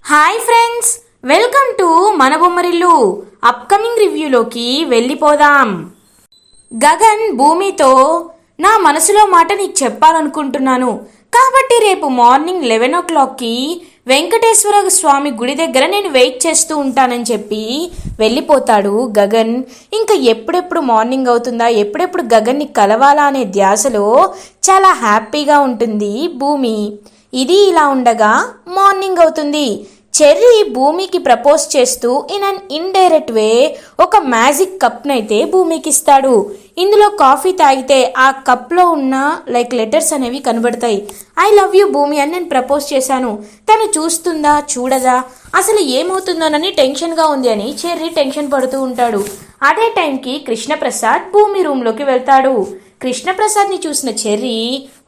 Hi friends, welcome to మన Bommarillu. Upcoming రివ్యూలోకి వెళ్ళిపోదాం. గగన్ భూమితో నా మనసులో మాట నీకు చెప్పాలనుకుంటున్నాను, కాబట్టి రేపు మార్నింగ్ 11 o'clockకి వెంకటేశ్వర స్వామి గుడి దగ్గర నేను వెయిట్ చేస్తూ ఉంటానని చెప్పి వెళ్ళిపోతాడు గగన్. ఇంకా ఎప్పుడెప్పుడు మార్నింగ్ అవుతుందా, ఎప్పుడెప్పుడు గగన్ని కలవాలా అనే ధ్యాసలో చాలా హ్యాపీగా ఉంటుంది భూమి. ఇది ఇలా ఉండగా మార్నింగ్ అవుతుంది. చెర్రీ భూమికి ప్రపోజ్ చేస్తూ ఇన్ అన్ ఇండైరెక్ట్ వే ఒక మ్యాజిక్ కప్నైతే భూమికి ఇస్తాడు. ఇందులో కాఫీ తాగితే ఆ కప్లో ఉన్న లెటర్స్ అనేవి కనబడతాయి. ఐ లవ్ యూ భూమి అని నేను ప్రపోజ్ చేశాను, తను చూస్తుందా చూడదా, అసలు ఏమవుతుందోనని టెన్షన్గా ఉంది అని చెర్రీ టెన్షన్ పడుతూ ఉంటాడు. అదే టైంకి కృష్ణప్రసాద్ భూమి రూమ్లోకి వెళ్తాడు. కృష్ణప్రసాద్ని చూసిన చెర్రీ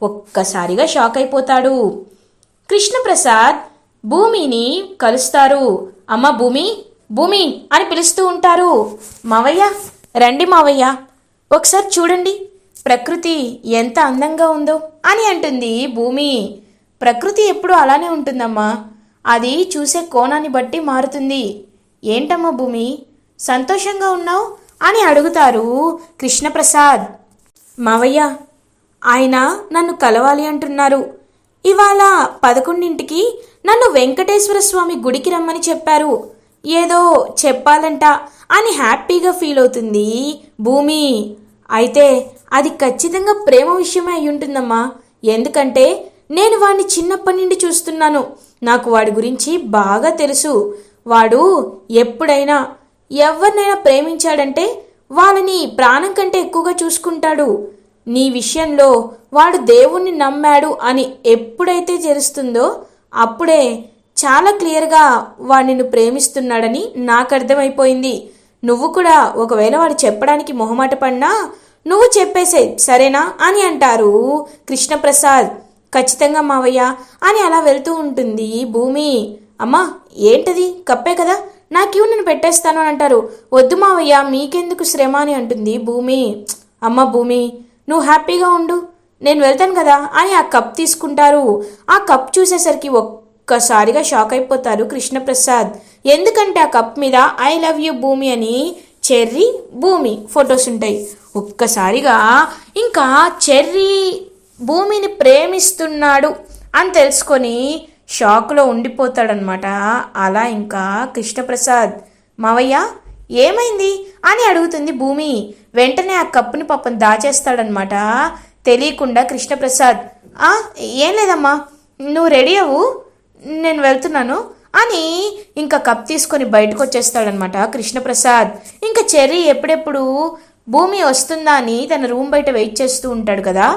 ఒక్కసారిగా షాక్ అయిపోతాడు. కృష్ణప్రసాద్ భూమిని కలుస్తారు. అమ్మ భూమి, భూమి అని పిలుస్తూ ఉంటారు. మావయ్య, రండి మావయ్య, ఒకసారి చూడండి ప్రకృతి ఎంత అందంగా ఉందో అని అంటుంది భూమి. ప్రకృతి ఎప్పుడూ అలానే ఉంటుందమ్మా, అది చూసే కోణాన్ని బట్టి మారుతుంది. ఏంటమ్మా భూమి, సంతోషంగా ఉన్నావు అని అడుగుతారు కృష్ణప్రసాద్. మావయ్య, ఆయన నన్ను కలవాలి అంటున్నారు. ఇవాళ 11ంటికి నన్ను వెంకటేశ్వర స్వామి గుడికి రమ్మని చెప్పారు, ఏదో చెప్పాలంట అని హ్యాపీగా ఫీల్ అవుతుంది భూమి. అయితే అది ఖచ్చితంగా ప్రేమ విషయమే అయి ఉంటుందమ్మా, ఎందుకంటే నేను వాడిని చిన్నప్పటి నుండి చూస్తున్నాను, నాకు వాడి గురించి బాగా తెలుసు. వాడు ఎప్పుడైనా ఎవరినైనా ప్రేమించాడంటే వాళ్ళని ప్రాణం కంటే ఎక్కువగా చూసుకుంటాడు. నీ విషయంలో వాడు దేవుణ్ణి నమ్మాడు అని ఎప్పుడైతే తెలుస్తుందో అప్పుడే చాలా క్లియర్గా వాడు నిన్ను ప్రేమిస్తున్నాడని నాకు అర్థమైపోయింది. నువ్వు కూడా ఒకవేళ వాడు చెప్పడానికి మొహమాట పడినా నువ్వు చెప్పేసే, సరేనా అని అంటారు కృష్ణప్రసాద్. ఖచ్చితంగా మావయ్య అని అలా వెళ్తూ ఉంటుంది భూమి. అమ్మా ఏంటది, కప్పే కదా, నాకివ్వు నేను పెట్టేస్తాను అని అంటారు. వద్దు మావయ్య, మీకెందుకు శ్రమ అని అంటుంది భూమి. అమ్మ భూమి, నువ్వు హ్యాపీగా ఉండు, నేను వెళ్తాను కదా అని ఆ కప్ తీసుకుంటారు. ఆ కప్ చూసేసరికి ఒక్కసారిగా షాక్ అయిపోతారు కృష్ణప్రసాద్. ఎందుకంటే ఆ కప్ మీద ఐ లవ్ యూ భూమి అని చెర్రీ భూమి ఫొటోస్ ఉంటాయి. ఒక్కసారిగా ఇంకా చెర్రీ భూమిని ప్రేమిస్తున్నాడు అని తెలుసుకొని షాక్లో ఉండిపోతాడనమాట. అలా ఇంకా కృష్ణప్రసాద్, మావయ్య ఏమైంది అని అడుగుతుంది భూమి. వెంటనే ఆ కప్పుని పాపం దాచేస్తాడనమాట తెలియకుండా కృష్ణప్రసాద్. ఏం లేదమ్మా, నువ్వు రెడీ అవ్వు, నేను వెళ్తున్నాను అని ఇంకా కప్ తీసుకొని బయటకు వచ్చేస్తాడనమాట కృష్ణప్రసాద్. ఇంకా చెర్రీ ఎప్పుడెప్పుడు భూమి వస్తుందా అని తన రూమ్ బయట వెయిట్ చేస్తూ ఉంటాడు కదా.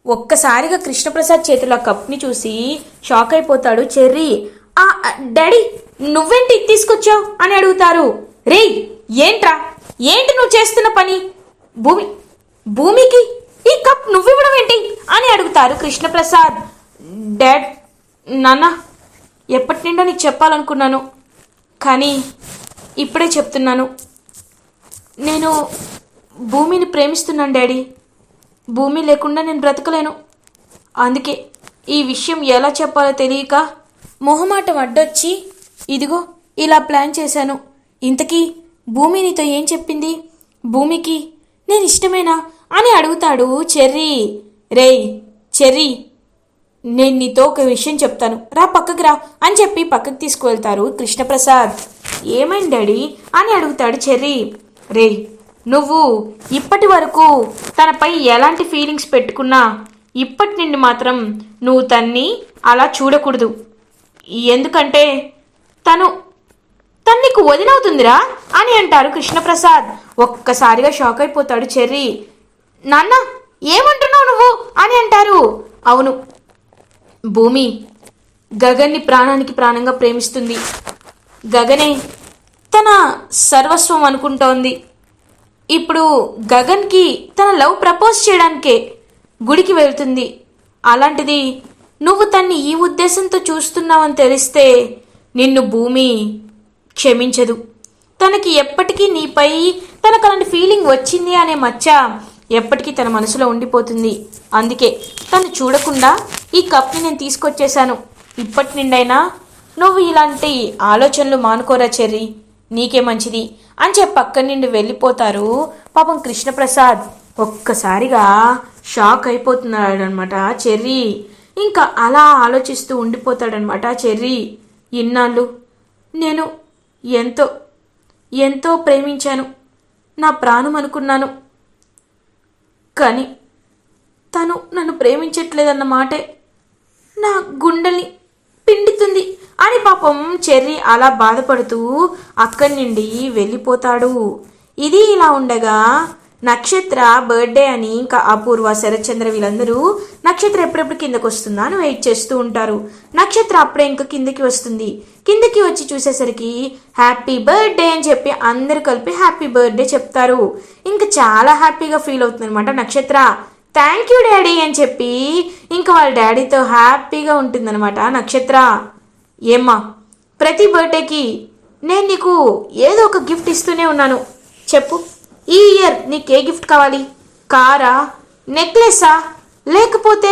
ఒక్కసారిగా కృష్ణప్రసాద్ చేతిలో ఆ కప్ని చూసి షాక్ అయిపోతాడు చెర్రీ. డాడీ నువ్వేంటి తీసుకొచ్చావు అని అడుగుతారు. రేయ్ ఏంట్రా, ఏంటి నువ్వు చేస్తున్న పని, భూమికి ఈ కప్ నువ్వివ్వడం ఏంటి అని అడుగుతారు కృష్ణప్రసాద్. డాడ్, నాన్న, ఎప్పటి నిండా నీకు చెప్పాలనుకున్నాను కానీ ఇప్పుడే చెప్తున్నాను, నేను భూమిని ప్రేమిస్తున్నాను డాడీ. భూమి లేకుండా నేను బ్రతకలేను, అందుకే ఈ విషయం ఎలా చెప్పాలో తెలియక మొహమాటం అడ్డొచ్చి ఇదిగో ఇలా ప్లాన్ చేశాను. ఇంతకీ భూమి నీతో ఏం చెప్పింది, భూమికి నేను ఇష్టమేనా అని అడుగుతాడు చెర్రీ. రేయ్ చెర్రీ, నేను నీతో ఒక విషయం చెప్తాను, రా పక్కకు రా అని చెప్పి పక్కకు తీసుకువెళ్తారు కృష్ణప్రసాద్. ఏమైంది డాడీ అని అడుగుతాడు చెర్రీ. రేయ్ నువ్వు ఇప్పటి వరకు తనపై ఎలాంటి ఫీలింగ్స్ పెట్టుకున్నా ఇప్పటి నుండి మాత్రం నువ్వు తన్ని అలా చూడకూడదు, ఎందుకంటే తను నీకు వదినవుతుందిరా అని అంటారు కృష్ణప్రసాద్. ఒక్కసారిగా షాక్ అయిపోతాడు చెర్రీ. నాన్న ఏమంటున్నావు నువ్వు అని అంటారు. అవును, భూమి గగన్ని ప్రాణానికి ప్రాణంగా ప్రేమిస్తుంది, గగనే తన సర్వస్వం అనుకుంటోంది. ఇప్పుడు గగన్కి తన లవ్ ప్రపోజ్ చేయడానికే గుడికి వెళ్తుంది. అలాంటిది నువ్వు తన్ని ఈ ఉద్దేశంతో చూస్తున్నావని తెలిస్తే నిన్ను భూమి క్షమించదు. తనకి ఎప్పటికీ నీపై తనకు అలాంటి ఫీలింగ్ వచ్చింది అనే మచ్చ ఎప్పటికీ తన మనసులో ఉండిపోతుంది. అందుకే తను చూడకుండా ఈ కప్ని నేను తీసుకొచ్చేశాను. ఇప్పటి నిండైనా నువ్వు ఇలాంటి ఆలోచనలు మానుకోరా చెర్రీ, నీకే మంచిది అని చెప్పి అక్కడి నుండి వెళ్ళిపోతారు. పాపం కృష్ణప్రసాద్ ఒక్కసారిగా షాక్ అయిపోతున్నాడనమాట చెర్రీ. ఇంకా అలా ఆలోచిస్తూ ఉండిపోతాడనమాట చెర్రీ. ఇన్నాళ్ళు నేను ఎంతో ఎంతో ప్రేమించాను, నా ప్రాణం అనుకున్నాను, కానీ తను నన్ను ప్రేమించట్లేదన్న మాటే నా గుండెల్ని పిండుతుంది అని పాపం చెర్రీ అలా బాధపడుతూ అక్కడి నుండి వెళ్ళిపోతాడు. ఇది ఇలా ఉండగా నక్షత్ర బర్త్డే అని ఇంకా అపూర్వ, శరత్చంద్ర వీళ్ళందరూ నక్షత్ర ఎప్పుడెప్పుడు కిందకు వస్తుందా అని వెయిట్ చేస్తూ ఉంటారు. నక్షత్ర అప్పుడే ఇంకా కిందకి వస్తుంది. కిందకి వచ్చి చూసేసరికి హ్యాపీ బర్త్డే అని చెప్పి అందరు కలిపి హ్యాపీ బర్త్డే చెప్తారు. ఇంకా చాలా హ్యాపీగా ఫీల్ అవుతుంది అనమాట నక్షత్ర. థ్యాంక్ యూ డాడీ అని చెప్పి ఇంకా వాళ్ళ డాడీతో హ్యాపీగా ఉంటుందన్నమాట నక్షత్ర. ఏమ్మా, ప్రతి బర్త్డేకి నేను నీకు ఏదో ఒక గిఫ్ట్ ఇస్తూనే ఉన్నాను, చెప్పు ఈ ఇయర్ నీకు ఏ గిఫ్ట్ కావాలి? కారా, నెక్లెసా, లేకపోతే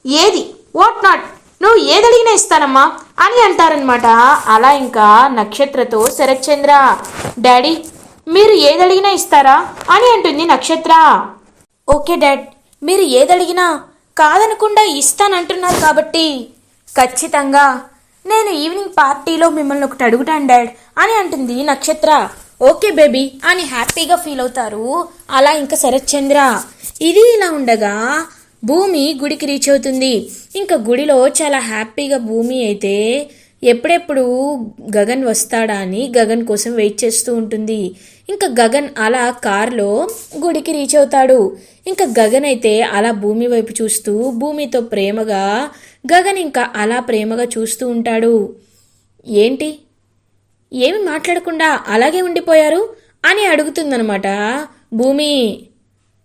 ఏది? వాట్ నాట్, నువ్వు ఏదడిగినా ఇస్తానమ్మా అని అంటారనమాట. అలా ఇంకా నక్షత్రతో శరత్చంద్ర, డాడీ మీరు ఏదడిగినా ఇస్తారా అని అంటుంది నక్షత్ర. ఓకే డాడ్, మీరు ఏదడిగినా కాదనకుండా ఇస్తానంటున్నారు కాబట్టి ఖచ్చితంగా నేను ఈవినింగ్ పార్టీలో మిమ్మల్ని ఒకటి అడుగుతాను డాడ్ అని అంటుంది నక్షత్ర. ఓకే బేబీ అని హ్యాపీగా ఫీల్ అవుతారు. అలా ఇంకా శరత్చంద్ర. ఇది ఇలా ఉండగా భూమి గుడికి రీచ్ అవుతుంది. ఇంకా గుడిలో చాలా హ్యాపీగా భూమి అయితే ఎప్పుడెప్పుడు గగన్ వస్తాడా అని గగన్ కోసం వెయిట్ చేస్తూ ఉంటుంది. ఇంకా గగన్ అలా కారులో గుడికి రీచ్ అవుతాడు. ఇంకా గగన్ అయితే అలా భూమి వైపు చూస్తూ భూమితో ప్రేమగా గగన్ ఇంకా అలా ప్రేమగా చూస్తూ ఉంటాడు. ఏంటి, ఏమి మాట్లాడకుండా అలాగే ఉండిపోయారు అని అడుగుతుందనమాట భూమి.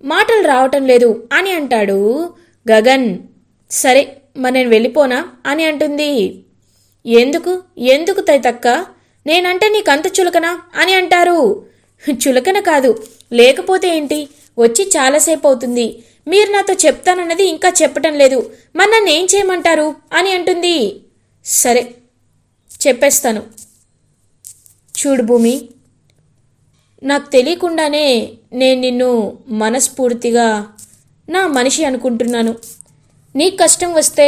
మాటలు రావటం లేదు అని అంటాడు గగన్. సరే మరి నేను వెళ్ళిపోనా అని అంటుంది. ఎందుకు ఎందుకు తైతక్క, నేనంటే నీకంత చులకనా అని అంటారు. చులకన కాదు, లేకపోతే ఏంటి, వచ్చి చాలాసేపు అవుతుంది, మీరు నాతో చెప్తానన్నది ఇంకా చెప్పటం లేదు, మరి నన్ను ఏం చేయమంటారు అని అంటుంది. సరే చెప్పేస్తాను. చూడు భూమి, నాకు తెలియకుండానే నేను నిన్ను మనస్ఫూర్తిగా నా మనిషి అనుకుంటున్నాను. నీకు కష్టం వస్తే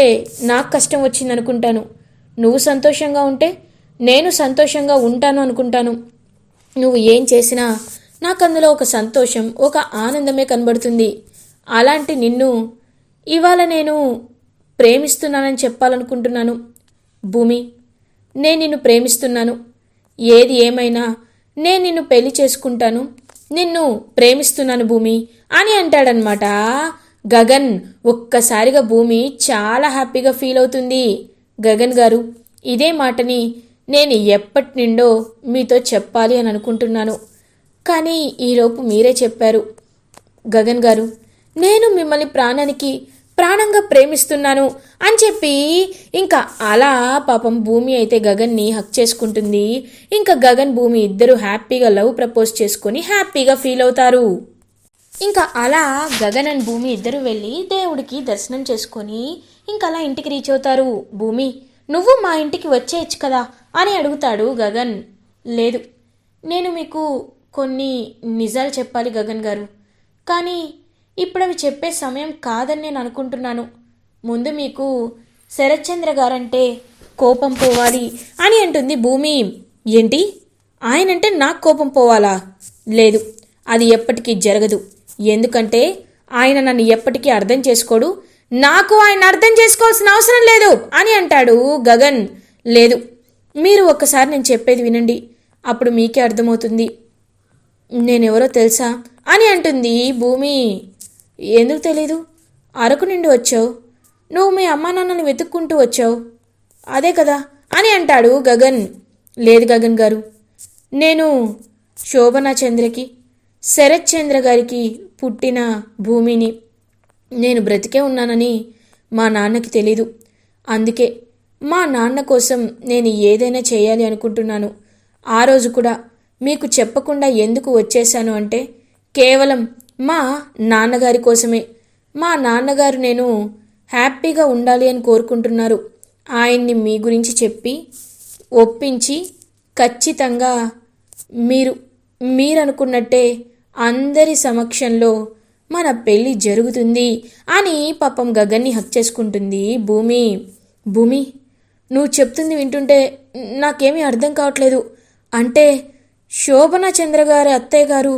నాకు కష్టం వచ్చింది అనుకుంటాను. నువ్వు సంతోషంగా ఉంటే నేను సంతోషంగా ఉంటాను అనుకుంటాను. నువ్వు ఏం చేసినా నాకు అందులో ఒక సంతోషం, ఒక ఆనందమే కనబడుతుంది. అలాంటి నిన్ను ఇవాళ నేను ప్రేమిస్తున్నానని చెప్పాలనుకుంటున్నాను. భూమి, నేను నిన్ను ప్రేమిస్తున్నాను. ఏది ఏమైనా నేను నిన్ను పెళ్లి చేసుకుంటాను, నిన్ను ప్రేమిస్తున్నాను భూమి అని అంటాడనమాట గగన్. ఒక్కసారిగా భూమి చాలా హ్యాపీగా ఫీల్ అవుతుంది. గగన్ గారు, ఇదే మాటని నేను ఎప్పటి నుండో మీతో చెప్పాలి అని అనుకుంటున్నాను, కానీ ఈలోపు మీరే చెప్పారు. గగన్ గారు, నేను మిమ్మల్ని ప్రాణానికి ప్రాణంగా ప్రేమిస్తున్నాను అని చెప్పి ఇంకా అలా పాపం భూమి అయితే గగన్ని హక్ చేసుకుంటుంది. ఇంకా గగన్ భూమి ఇద్దరు హ్యాపీగా లవ్ ప్రపోజ్ చేసుకొని హ్యాపీగా ఫీల్ అవుతారు. ఇంకా అలా గగన్ అండ్ భూమి ఇద్దరు వెళ్ళి దేవుడికి దర్శనం చేసుకొని ఇంకా అలా ఇంటికి రీచ్ అవుతారు. భూమి, నువ్వు మా ఇంటికి వచ్చేయచ్చు కదా అని అడుగుతాడు గగన్. లేదు, నేను మీకు కొన్ని నిజాలు చెప్పాలి గగన్ గారు, కానీ ఇప్పుడు అవి చెప్పే సమయం కాదని నేను అనుకుంటున్నాను. ముందు మీకు శరత్చంద్ర గారంటే కోపం పోవాలి అని అంటుంది భూమి. ఏంటి, ఆయనంటే నాకు కోపం పోవాలా? లేదు, అది ఎప్పటికీ జరగదు. ఎందుకంటే ఆయన నన్ను ఎప్పటికీ అర్థం చేసుకోడు, నాకు ఆయన అర్థం చేసుకోవాల్సిన అవసరం లేదు అని అంటాడు గగన్. లేదు, మీరు ఒక్కసారి నేను చెప్పేది వినండి, అప్పుడు మీకే అర్థమవుతుంది నేనెవరో తెలుసా అని అంటుంది భూమి. ఎందుకు తెలీదు? అరకు నుండి వచ్చావు, నువ్వు మీ అమ్మా నాన్నని వెతుక్కుంటూ వచ్చావు, అదే కదా అని అంటాడు గగన్. లేదు గగన్ గారు, నేను శోభనా చంద్రకి, శరత్ చంద్ర గారికి పుట్టిన భూమిని. నేను బ్రతికే ఉన్నానని మా నాన్నకి తెలీదు, అందుకే మా నాన్న కోసం నేను ఏదైనా చేయాలి అనుకుంటున్నాను. ఆ రోజు కూడా మీకు చెప్పకుండా ఎందుకు వచ్చేశాను అంటే కేవలం మా నాన్నగారి కోసమే. మా నాన్నగారు నేను హ్యాపీగా ఉండాలి అని కోరుకుంటున్నారు, ఆయన్ని మీ గురించి చెప్పి ఒప్పించి ఖచ్చితంగా మీరు మీరనుకున్నట్టే అందరి సమక్షంలో మన పెళ్ళి జరుగుతుంది అని పాపం గగన్ని హక్ చేసుకుంటుంది భూమి. భూమి, నువ్వు చెప్తుంది వింటుంటే నాకేమీ అర్థం కావట్లేదు. అంటే శోభన చంద్ర గారి అత్తయ్య గారు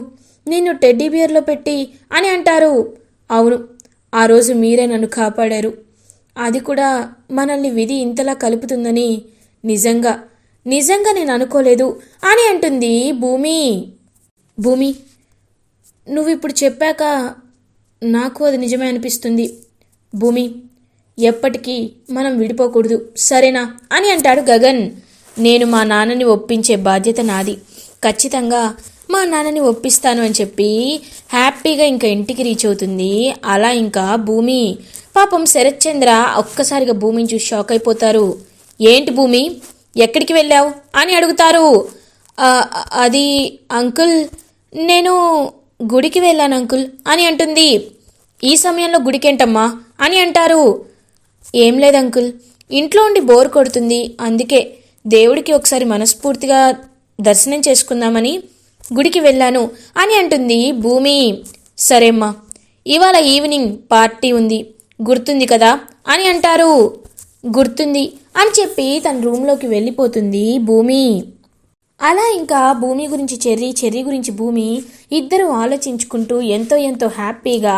నిన్ను టెడ్డీ బియర్లో పెట్టి అని అంటారు. అవును, ఆ రోజు మీరే నన్ను కాపాడారు. అది కూడా మనల్ని విధి ఇంతలా కలుపుతుందని నిజంగా నిజంగా నేను అనుకోలేదు అని అంటుంది భూమి. భూమి, నువ్వు ఇప్పుడు చెప్పాక నాకు అది నిజమే అనిపిస్తుంది. భూమి, ఎప్పటికీ మనం విడిపోకూడదు, సరేనా అని అంటాడు గగన్. నేను మా నాన్నని ఒప్పించే బాధ్యత నాది. ఖచ్చితంగా మా నాన్నని ఒప్పిస్తాను అని చెప్పి హ్యాపీగా ఇంకా ఇంటికి రీచ్ అవుతుంది. అలా ఇంకా భూమి. పాపం శరత్ చంద్ర ఒక్కసారిగా భూమిని చూసి షాక్ అయిపోతారు. ఏంటి భూమి, ఎక్కడికి వెళ్ళావు అని అడుగుతారు. అది అంకుల్, నేను గుడికి వెళ్ళాను అంకుల్ అని అంటుంది. ఈ సమయంలో గుడికేంటమ్మా అని అంటారు. ఏం లేదు అంకుల్, ఇంట్లో ఉండి బోర్ కొడుతుంది, అందుకే దేవుడికి ఒకసారి మనస్ఫూర్తిగా దర్శనం చేసుకుందామని గుడికి వెళ్ళాను అని అంటుంది భూమి. సరేమ్మా, ఇవాళ ఈవినింగ్ పార్టీ ఉంది, గుర్తుంది కదా అని అంటారు. గుర్తుంది అని చెప్పి తన రూమ్లోకి వెళ్ళిపోతుంది భూమి. అలా ఇంకా భూమి గురించి చెర్రీ గురించి భూమి ఇద్దరు ఆలోచించుకుంటూ ఎంతో హ్యాపీగా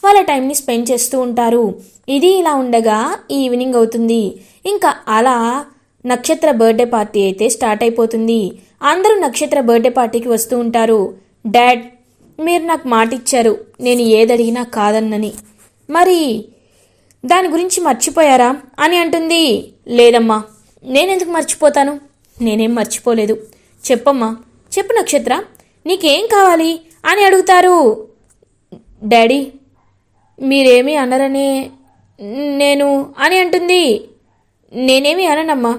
వాళ్ళ టైంని స్పెండ్ చేస్తూ ఉంటారు. ఇది ఇలా ఉండగా ఈవినింగ్ అవుతుంది. ఇంకా అలా నక్షత్ర బర్త్డే పార్టీ అయితే స్టార్ట్ అయిపోతుంది. అందరూ నక్షత్ర బర్త్డే పార్టీకి వస్తూ ఉంటారు. డాడ్, మీరు నాకు మాట ఇచ్చారు నేను ఏదడిగినా కాదన్నని, మరి దాని గురించి మర్చిపోయారా అని అంటుంది. లేదమ్మా, నేనెందుకు మర్చిపోతాను, నేనేం మర్చిపోలేదు. చెప్పమ్మా, చెప్పు నక్షత్ర, నీకేం కావాలి అని అడుగుతారు. డాడీ, మీరేమీ అనరనే నేను అని అంటుంది. నేనేమీ అననమ్మా,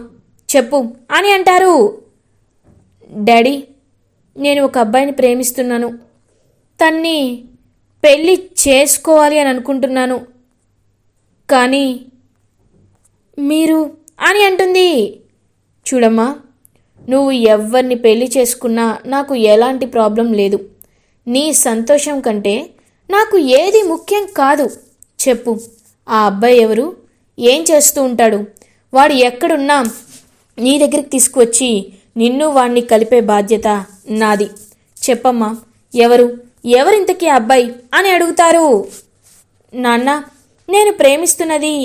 చెప్పు అని అంటారు. డాడీ, నేను ఒక అబ్బాయిని ప్రేమిస్తున్నాను, తన్ని పెళ్ళి చేసుకోవాలి అని అనుకుంటున్నాను, కానీ మీరు అని అంటుంది. చూడమ్మా, నువ్వు ఎవరిని పెళ్లి చేసుకున్నా నాకు ఎలాంటి ప్రాబ్లం లేదు. నీ సంతోషం కంటే నాకు ఏది ముఖ్యం కాదు. చెప్పు, ఆ అబ్బాయి ఎవరు, ఏం చేస్తూ ఉంటాడు, వాడు ఎక్కడున్నా నీ దగ్గరికి తీసుకువచ్చి నిన్ను వాణ్ణి కలిపే బాధ్యత నాది. చెప్పమ్మా, ఎవరింతకీ అబ్బాయి అని అడుగుతారు. నాన్న, నేను ప్రేమిస్తున్నది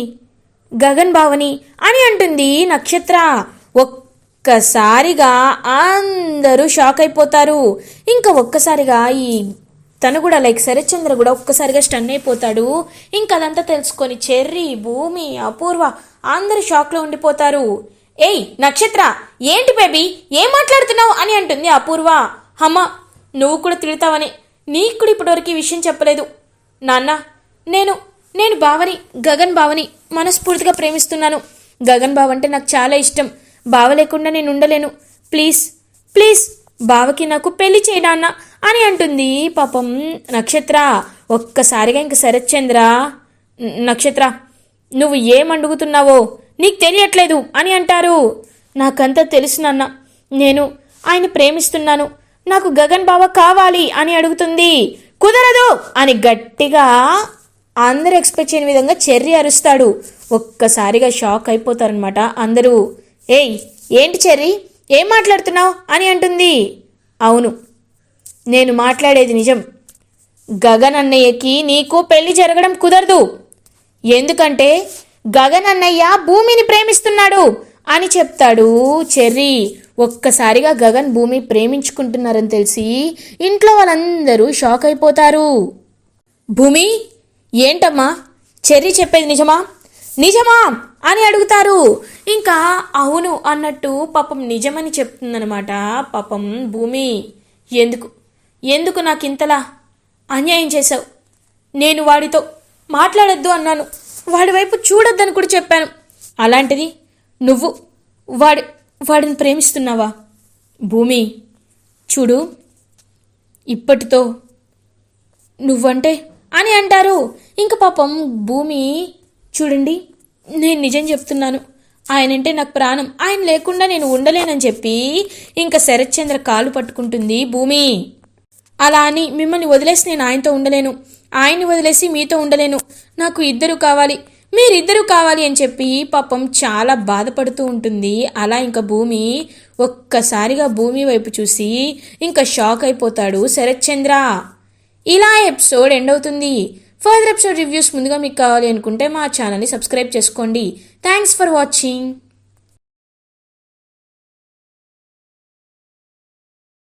గగన్ బావని అని అంటుంది నక్షత్ర. ఒక్కసారిగా అందరూ షాక్ అయిపోతారు. ఇంకా ఒక్కసారిగా తను కూడా శరత్ చంద్ర కూడా ఒక్కసారిగా స్టన్ అయిపోతాడు. ఇంకా అదంతా తెలుసుకొని చెర్రీ, భూమి, అపూర్వ అందరూ షాక్లో ఉండిపోతారు. ఏయ్ నక్షత్ర, ఏంటి బేబీ, ఏం మాట్లాడుతున్నావు అని అంటుంది అపూర్వ. అమ్మ, నువ్వు కూడా తిడతావని నీకు కూడా ఇప్పటివరకు ఈ విషయం చెప్పలేదు. నాన్న, నేను బావని, గగన్ బావని మనస్ఫూర్తిగా ప్రేమిస్తున్నాను. గగన్ బావ అంటే నాకు చాలా ఇష్టం. బావ లేకుండా నేను ఉండలేను. ప్లీజ్ బావకి నాకు పెళ్లి చేయడాన్న అని అంటుంది పాపం నక్షత్ర. ఒక్కసారిగా ఇంక శరత్ చంద్ర, నక్షత్ర, నువ్వు ఏమడుగుతున్నావో నీకు తెలియట్లేదు అని అంటారు. నాకంతా తెలుసు నాన్న, నేను ఆయన ప్రేమిస్తున్నాను, నాకు గగన్ బావ కావాలి అని అడుగుతుంది. కుదరదు అని గట్టిగా అందరూ ఎక్స్పెక్ట్ చేయని విధంగా చెర్రీ అరుస్తాడు. ఒక్కసారిగా షాక్ అయిపోతారనమాట అందరూ. ఏయ్ ఏంటి చెర్రీ, ఏం మాట్లాడుతున్నావు అని అంటుంది. అవును, నేను మాట్లాడేది నిజం. గగన్ అన్నయ్యకి నీకు పెళ్లి జరగడం కుదరదు. ఎందుకంటే గగన్ అన్నయ్య భూమిని ప్రేమిస్తున్నాడు అని చెప్తాడు చెర్రీ. ఒక్కసారిగా గగన్ భూమి ప్రేమించుకుంటున్నారని తెలిసి ఇంట్లో వాళ్ళందరూ షాక్ అయిపోతారు. భూమి, ఏంటమ్మా, చెర్రీ చెప్పేది నిజమా అని అడుగుతారు. ఇంకా అవును అన్నట్టు పాపం నిజమని చెప్తుందనమాట పాపం భూమి. ఎందుకు నాకు ఇంతలా అన్యాయం చేశావు? నేను వాడితో మాట్లాడొద్దు అన్నాను, వాడి వైపు చూడొద్దని కూడా చెప్పాను. అలాంటిది నువ్వు వాడిని ప్రేమిస్తున్నావా? భూమి, చూడు, ఇప్పటితో నువ్వంటే అని అంటారు. ఇంక పాపం భూమి, చూడండి, నేను నిజం చెప్తున్నాను, ఆయనంటే నాకు ప్రాణం, ఆయన లేకుండా నేను ఉండలేనని చెప్పి ఇంకా శరత్చంద్ర కాలు పట్టుకుంటుంది భూమి. అలా అని మిమ్మల్ని వదిలేసి నేను ఆయనతో ఉండలేను, ఆయన్ని వదిలేసి మీతో ఉండలేను, నాకు ఇద్దరు కావాలి, మీరిద్దరూ కావాలి అని చెప్పి పాపం చాలా బాధపడుతూ ఉంటుంది. అలా ఇంకా భూమి ఒక్కసారిగా భూమి వైపు చూసి ఇంకా షాక్ అయిపోతాడు శరత్చంద్ర. ఇలా ఎపిసోడ్ ఎండ్ అవుతుంది. ఫర్దర్ ఎపిసోడ్ రివ్యూస్ ముందుగా మీకు కావాలి అనుకుంటే మా ఛానల్ని సబ్స్క్రైబ్ చేసుకోండి. Thanks for watching.